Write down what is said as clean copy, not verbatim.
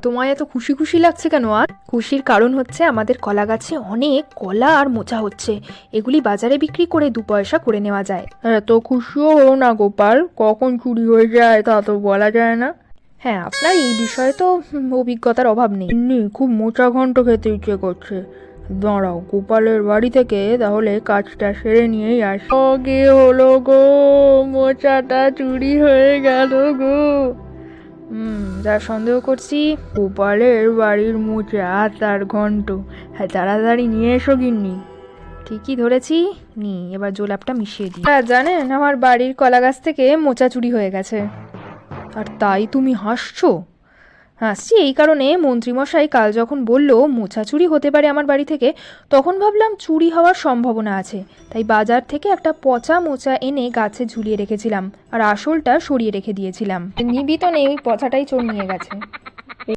তোমায় এত খুশি খুশি লাগছে কেন? আর খুশির কারণ হচ্ছে আমাদের কলা গাছে অনেক কলা আর মোচা হচ্ছে, এগুলি বাজারে বিক্রি করে 2 পয়সা করে নেওয়া যায়। এত খুশিও হো না গোপাল, কখন চুরি হয়ে যায় তা তো বলা যায় না। হ্যাঁ, আপনার এই বিষয়ে তো অভিজ্ঞতার অভাব নেই। খুব মোচা ঘন্ট খেতে ইচ্ছে করছে। দাঁড়াও, গোপালের বাড়ি থেকে তাহলে কাজটা সেরে নিয়েই আসি। কি হলো গো, মোচাটা চুরি হয়ে গেল গো। যা সন্দেহ করছি গোপালের বাড়ির মোচা তার ঘন্ট। হ্যাঁ, তাড়াতাড়ি নিয়ে এসো গিন্নি। ঠিকই ধরেছি। এবার জোলাপটা মিশিয়ে দিই। জানেন, আমার বাড়ির কলা গাছ থেকে মোচা চুরি হয়ে গেছে। আর তাই তুমি হাসছো? হাসছি এই কারণে, মন্ত্রীমশাই কাল যখন বলল মোচা চুরি হতে পারে আমার বাড়ি থেকে, তখন ভাবলাম চুরি হওয়ার সম্ভাবনা আছে, তাই বাজার থেকে একটা পচা মোচা এনে গাছে ঝুলিয়ে রেখেছিলাম আর আসলটা সরিয়ে রেখে দিয়েছিলাম। নিবি তো নেই, ওই পচাটাই চোর নিয়ে গেছে।